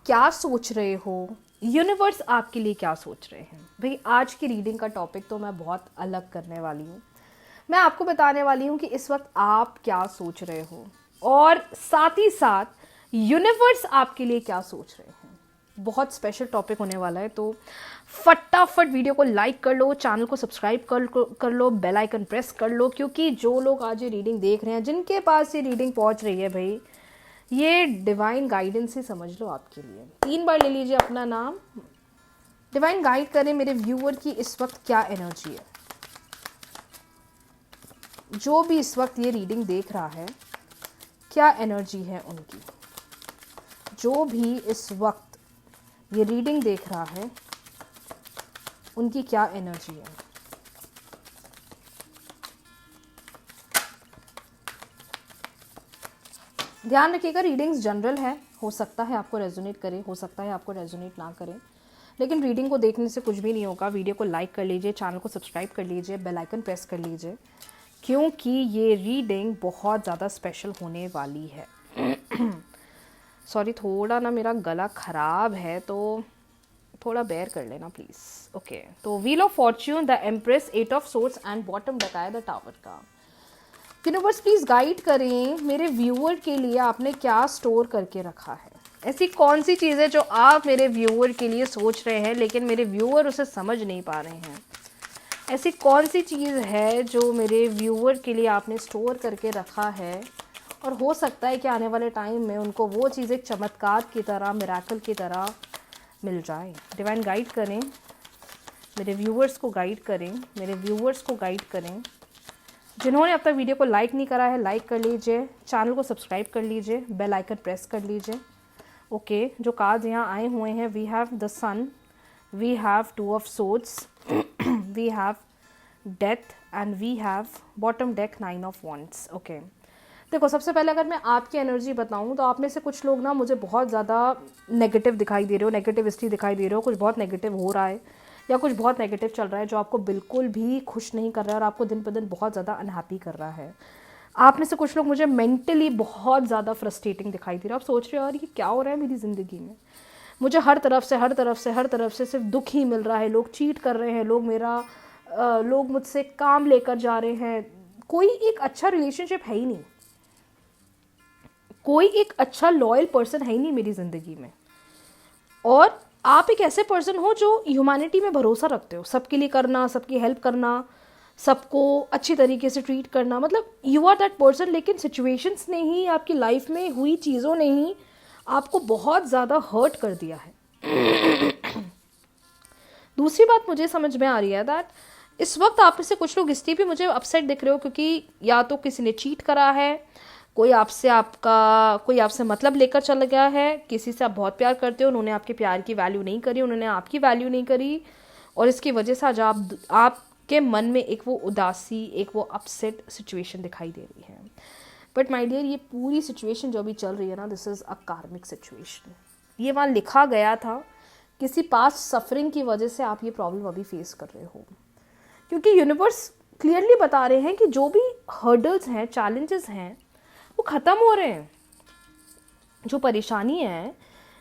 क्या सोच रहे हो, यूनिवर्स आपके लिए क्या सोच रहे हैं। भाई आज की रीडिंग का टॉपिक तो मैं बहुत अलग करने वाली हूँ। मैं आपको बताने वाली हूँ कि इस वक्त आप क्या सोच रहे हो और साथ ही साथ यूनिवर्स आपके लिए क्या सोच रहे हैं। बहुत स्पेशल टॉपिक होने वाला है, तो फटाफट वीडियो को लाइक कर लो, चैनल को सब्सक्राइब कर लो, बेल आइकन प्रेस कर लो, क्योंकि जो लोग आज ये रीडिंग देख रहे हैं, जिनके पास ये रीडिंग पहुंच रही है, भाई ये डिवाइन गाइडेंस ही समझ लो आपके लिए। 3 बार ले लीजिए अपना नाम। डिवाइन गाइड करें मेरे व्यूअर की इस वक्त क्या एनर्जी है। जो भी इस वक्त ये रीडिंग देख रहा है, क्या एनर्जी है उनकी। जो भी इस वक्त ये रीडिंग देख रहा है, उनकी क्या एनर्जी है। ध्यान रखिएगा, रीडिंग्स जनरल है, हो सकता है आपको रेजोनेट करे, हो सकता है आपको रेजोनेट ना करे, लेकिन रीडिंग को देखने से कुछ भी नहीं होगा। वीडियो को लाइक कर लीजिए, चैनल को सब्सक्राइब कर लीजिए, बेल आइकन प्रेस कर लीजिए, क्योंकि ये रीडिंग बहुत ज़्यादा स्पेशल होने वाली है। सॉरी, थोड़ा ना मेरा गला ख़राब है, तो थोड़ा बेयर कर लेना प्लीज़। ओके, तो wheel of Fortune, the empress, 8 of swords and bottom deck आया द टावर का। यूनिवर्स प्लीज़ गाइड करें मेरे व्यूअर के लिए आपने क्या स्टोर करके रखा है। ऐसी कौन सी चीज़ है जो आप मेरे व्यूअर के लिए सोच रहे हैं लेकिन मेरे व्यूअर उसे समझ नहीं पा रहे हैं। ऐसी कौन सी चीज़ है जो मेरे व्यूअर के लिए आपने स्टोर करके रखा है, और हो सकता है कि आने वाले टाइम में उनको वो चीज़ एक चमत्कार की तरह, मिराकल की तरह मिल जाए। डिवाइन गाइड करें मेरे व्यूअर्स को, गाइड करें मेरे व्यूअर्स को, गाइड करें। जिन्होंने अब तक वीडियो को लाइक नहीं करा है, लाइक कर लीजिए, चैनल को सब्सक्राइब कर लीजिए, बेल आइकन प्रेस कर लीजिए। ओके, जो कार्ड्स यहाँ आए हुए हैं, we have the sun, we have 2 of swords, we have death and we have bottom deck 9 of wands. Okay, देखो सबसे पहले अगर मैं आपकी एनर्जी बताऊँ तो आप में से कुछ लोग ना मुझे बहुत ज़्यादा नेगेटिव दिखाई दे रहे हो, नेगेटिविस्टी दिखाई दे रहे हो, कुछ बहुत नेगेटिव हो रहा है या कुछ बहुत नेगेटिव चल रहा है जो आपको बिल्कुल भी खुश नहीं कर रहा है और आपको दिन पर दिन बहुत ज़्यादा अनहैप्पी कर रहा है। आप में से कुछ लोग मुझे मेंटली बहुत ज़्यादा फ्रस्ट्रेटिंग दिखाई दे रहा है। आप सोच रहे हो यार ये क्या हो रहा है मेरी ज़िंदगी में, मुझे हर तरफ से सिर्फ दुख ही मिल रहा है। लोग चीट कर रहे हैं, लोग मुझसे काम लेकर जा रहे हैं, कोई एक अच्छा रिलेशनशिप है ही नहीं, कोई एक अच्छा लॉयल पर्सन है ही नहीं मेरी ज़िंदगी में। और आप एक ऐसे पर्सन हो जो ह्यूमैनिटी में भरोसा रखते हो, सबके लिए करना, सबकी हेल्प करना, सबको अच्छी तरीके से ट्रीट करना, मतलब यू आर दैट पर्सन। लेकिन सिचुएशंस ने ही, आपकी लाइफ में हुई चीज़ों ने ही आपको बहुत ज़्यादा हर्ट कर दिया है। दूसरी बात मुझे समझ में आ रही है दैट इस वक्त आप में से कुछ लोग इसलिए भी मुझे अपसेट दिख रहे हो क्योंकि या तो किसी ने चीट करा है, कोई आपसे मतलब लेकर चला गया है, किसी से आप बहुत प्यार करते हो, उन्होंने आपके प्यार की वैल्यू नहीं करी, उन्होंने आपकी वैल्यू नहीं करी, और इसकी वजह से आज आपके मन में एक वो उदासी, एक वो अपसेट सिचुएशन दिखाई दे रही है। बट माय डियर, ये पूरी सिचुएशन जो अभी चल रही है ना, दिस इज़ अ कार्मिक सिचुएशन। ये वहाँ लिखा गया था, किसी पास्ट सफरिंग की वजह से आप ये प्रॉब्लम अभी फेस कर रहे हो, क्योंकि यूनिवर्स क्लियरली बता रहे हैं कि जो भी हर्डल्स हैं, चैलेंजेस हैं, वो ख़त्म हो रहे हैं। जो परेशानी है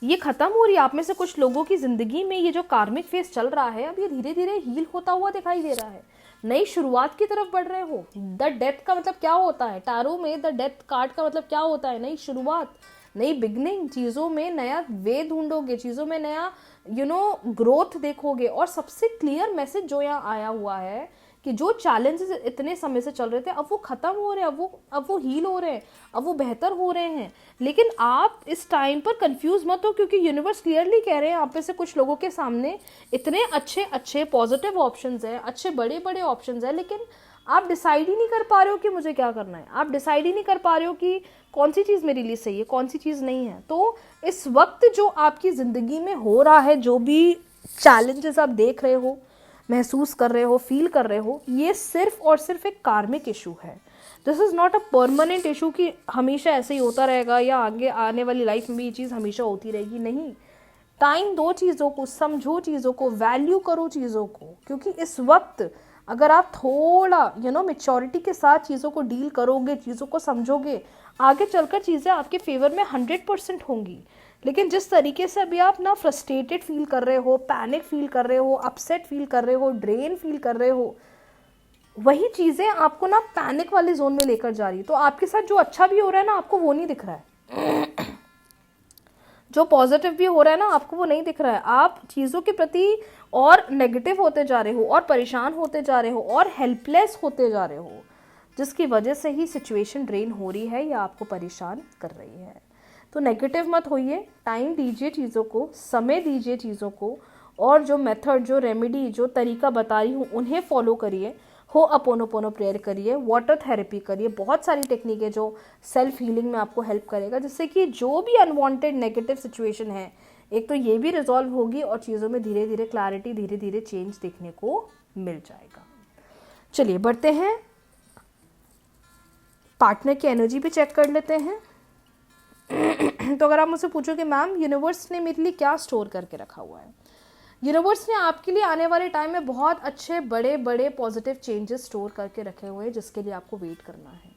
ये ख़त्म हो रही है। आप में से कुछ लोगों की ज़िंदगी में ये जो कार्मिक फेस चल रहा है, अब ये धीरे धीरे हील होता हुआ दिखाई दे रहा है। नई शुरुआत की तरफ बढ़ रहे हो। द डेथ का मतलब क्या होता है, टैरो में द डेथ कार्ड का मतलब क्या होता है, नई शुरुआत, नई बिगनिंग। चीज़ों में नया वे ढूंढोगे, चीज़ों में नया ग्रोथ देखोगे। और सबसे क्लियर मैसेज जो यहाँ आया हुआ है कि जो चैलेंजेस इतने समय से चल रहे थे, अब वो ख़त्म हो रहे हैं, अब वो हील हो रहे हैं, अब वो बेहतर हो रहे हैं। लेकिन आप इस टाइम पर कंफ्यूज मत हो, क्योंकि यूनिवर्स क्लियरली कह रहे हैं आप में से कुछ लोगों के सामने इतने अच्छे पॉजिटिव ऑप्शंस हैं, अच्छे बड़े ऑप्शंस हैं, लेकिन आप डिसाइड ही नहीं कर पा रहे हो कि मुझे क्या करना है। आप डिसाइड ही नहीं कर पा रहे हो कि कौन सी चीज़ मेरे लिए सही है, कौन सी चीज़ नहीं है। तो इस वक्त जो आपकी ज़िंदगी में हो रहा है, जो भी चैलेंजेस आप देख रहे हो, महसूस कर रहे हो, फील कर रहे हो, ये सिर्फ और सिर्फ एक कार्मिक इशू है। This is not a permanent issue कि हमेशा ऐसे ही होता रहेगा या आगे आने वाली लाइफ में भी ये चीज़ हमेशा होती रहेगी। नहीं, टाइम दो चीज़ों को, समझो चीज़ों को, वैल्यू करो चीज़ों को, क्योंकि इस वक्त अगर आप थोड़ा मेच्योरिटी के साथ चीज़ों को डील करोगे, चीज़ों को समझोगे, आगे चलकर चीज़ें आपके फेवर में 100% होंगी। लेकिन जिस तरीके से अभी आप ना फ्रस्ट्रेटेड फील कर रहे हो, पैनिक फील कर रहे हो, अपसेट फील कर रहे हो, ड्रेन फील कर रहे हो, वही चीज़ें आपको ना पैनिक वाले जोन में लेकर जा रही है। तो आपके साथ जो अच्छा भी हो रहा है ना, आपको वो नहीं दिख रहा है, जो पॉजिटिव भी हो रहा है ना, आपको वो नहीं दिख रहा है। आप चीज़ों के प्रति और नेगेटिव होते जा रहे हो, और परेशान होते जा रहे हो, और हेल्पलेस होते जा रहे हो, जिसकी वजह से ही सिचुएशन ड्रेन हो रही है या आपको परेशान कर रही है। तो नेगेटिव मत होइए, टाइम दीजिए चीज़ों को, समय दीजिए चीज़ों को, और जो मेथड, जो रेमेडी, जो तरीका बता रही हूँ उन्हें फॉलो करिए। होअपोनोपोनो प्रेयर करिए, वाटर थेरेपी करिए, बहुत सारी टेक्निक है जो सेल्फ हीलिंग में आपको हेल्प करेगा, जिससे कि जो भी अनवांटेड नेगेटिव सिचुएशन है, एक तो ये भी रिजॉल्व होगी और चीज़ों में धीरे धीरे क्लैरिटी, धीरे धीरे चेंज देखने को मिल जाएगा। चलिए बढ़ते हैं, पार्टनर की एनर्जी भी चेक कर लेते हैं। तो अगर आप मुझसे पूछो कि मैम यूनिवर्स ने मेरे लिए क्या स्टोर करके रखा हुआ है, यूनिवर्स ने आपके लिए आने वाले टाइम में बहुत अच्छे बड़े बड़े पॉजिटिव चेंजेस स्टोर करके रखे हुए हैं, जिसके लिए आपको वेट करना है।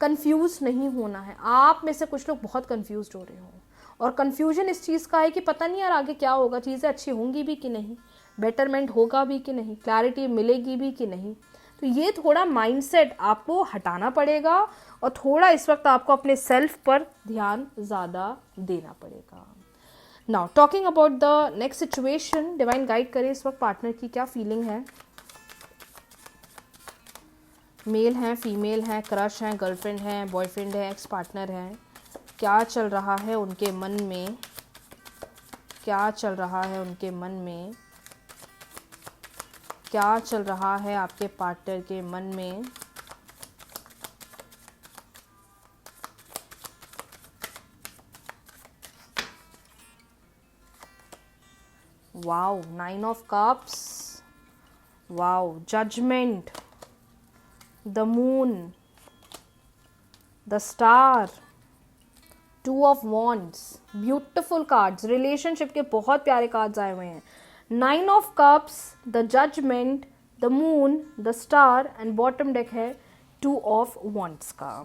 कंफ्यूज नहीं होना है। आप में से कुछ लोग बहुत कंफ्यूज हो रहे हो, और कंफ्यूजन इस चीज़ का है कि पता नहीं यार आगे क्या होगा, चीज़ें अच्छी होंगी भी कि नहीं, बेटरमेंट होगा भी कि नहीं, क्लैरिटी मिलेगी भी कि नहीं। तो ये थोड़ा माइंडसेट आपको हटाना पड़ेगा, और थोड़ा इस वक्त आपको अपने सेल्फ पर ध्यान ज़्यादा देना पड़ेगा। Now talking about the next situation, divine guide करें इस वक्त पार्टनर की क्या फीलिंग है। मेल है, फीमेल है, क्रश है, गर्लफ्रेंड है, बॉयफ्रेंड है, एक्स पार्टनर है, क्या चल रहा है उनके मन में, क्या चल रहा है उनके मन में, क्या चल रहा है आपके पार्टनर के मन में। Wow, 9 of cups, wow, judgement, the moon, the star, 2 of wands, beautiful cards, relationship के बहुत प्यारे कार्ड्स आए हुए हैं। 9 of cups, the judgement, the moon, the star, and bottom deck है 2 ऑफ वॉन्ड्स का।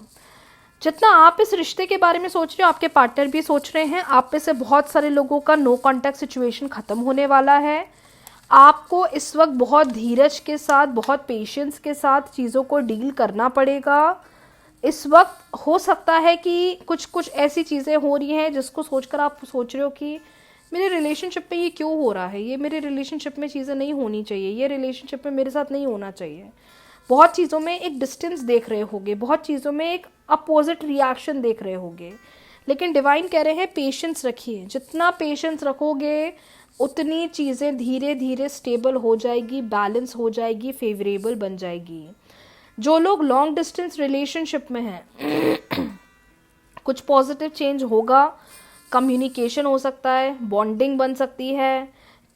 जितना आप इस रिश्ते के बारे में सोच रहे हो, आपके पार्टनर भी सोच रहे हैं। आप में से बहुत सारे लोगों का नो कॉन्टैक्ट सिचुएशन ख़त्म होने वाला है। आपको इस वक्त बहुत धीरज के साथ, बहुत पेशेंस के साथ चीज़ों को डील करना पड़ेगा। इस वक्त हो सकता है कि कुछ कुछ ऐसी चीज़ें हो रही हैं जिसको सोचकर आप सोच रहे हो कि मेरे रिलेशनशिप में ये क्यों हो रहा है, ये मेरे रिलेशनशिप में चीज़ें नहीं होनी चाहिए, ये रिलेशनशिप में मेरे साथ नहीं होना चाहिए। बहुत चीज़ों में एक डिस्टेंस देख रहे होगे, बहुत चीज़ों में एक अपोजिट रिएक्शन देख रहे होगे, लेकिन डिवाइन कह रहे हैं पेशेंस रखिए। जितना पेशेंस रखोगे उतनी चीज़ें धीरे धीरे स्टेबल हो जाएगी, बैलेंस हो जाएगी, फेवरेबल बन जाएगी। जो लोग लॉन्ग डिस्टेंस रिलेशनशिप में हैं कुछ पॉजिटिव चेंज होगा, कम्युनिकेशन हो सकता है, बॉन्डिंग बन सकती है,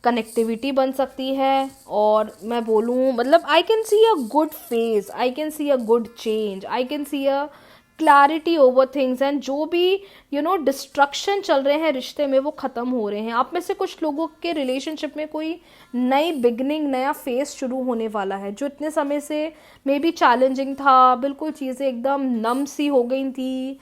कनेक्टिविटी बन सकती है, और मैं बोलूँ मतलब I can see a good phase, I can see a good change, I can see a clarity over things, and जो भी डिस्ट्रक्शन चल रहे हैं रिश्ते में वो ख़त्म हो रहे हैं। आप में से कुछ लोगों के रिलेशनशिप में कोई नई बिगनिंग, नया फेज शुरू होने वाला है, जो इतने समय से मे बी चैलेंजिंग था, बिल्कुल चीज़ें एकदम नम सी हो गई थी,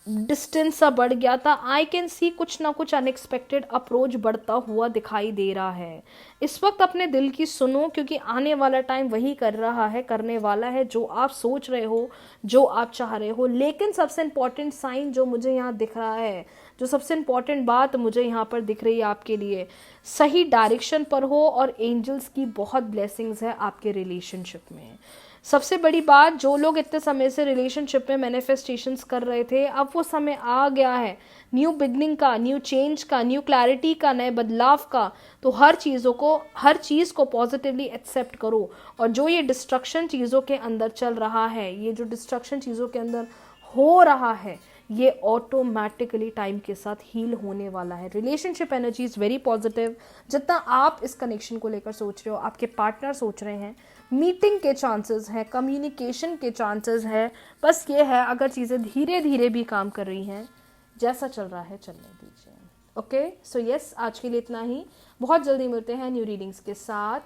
डिस्टेंस सा बढ़ गया था। आई कैन सी कुछ ना कुछ अनएक्सपेक्टेड अप्रोच बढ़ता हुआ दिखाई दे रहा है। इस वक्त अपने दिल की सुनो, क्योंकि आने वाला टाइम वही कर रहा है, करने वाला है जो आप सोच रहे हो, जो आप चाह रहे हो। लेकिन सबसे इम्पॉर्टेंट साइन जो मुझे यहाँ दिख रहा है, जो सबसे इम्पॉर्टेंट बात मुझे यहाँ पर दिख रही है आपके लिए, सही डायरेक्शन पर हो, और एंजल्स की बहुत ब्लेसिंग्स है आपके रिलेशनशिप में। सबसे बड़ी बात, जो लोग इतने समय से रिलेशनशिप में मैनिफेस्टेशंस कर रहे थे, अब वो समय आ गया है न्यू बिगनिंग का, न्यू चेंज का, न्यू क्लैरिटी का, नए बदलाव का। तो हर चीज़ को पॉजिटिवली एक्सेप्ट करो, और जो ये डिस्ट्रक्शन चीज़ों के अंदर चल रहा है, ये जो डिस्ट्रक्शन चीज़ों के अंदर हो रहा है, ये ऑटोमेटिकली टाइम के साथ हील होने वाला है। Relationship energy is very positive. जितना आप इस कनेक्शन को लेकर सोच रहे हो, आपके पार्टनर सोच रहे हैं, मीटिंग के चांसेस हैं, कम्युनिकेशन के चांसेस हैं। बस ये है, अगर चीज़ें धीरे धीरे भी काम कर रही हैं, जैसा चल रहा है चलने दीजिए। ओके, सो यस, आज के लिए इतना ही। बहुत जल्दी मिलते हैं न्यू रीडिंग्स के साथ।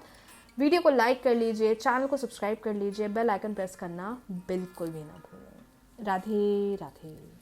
वीडियो को लाइक कर लीजिए, चैनल को सब्सक्राइब कर लीजिए, बेल आइकन प्रेस करना बिल्कुल भी ना भूलें। राधे राधे।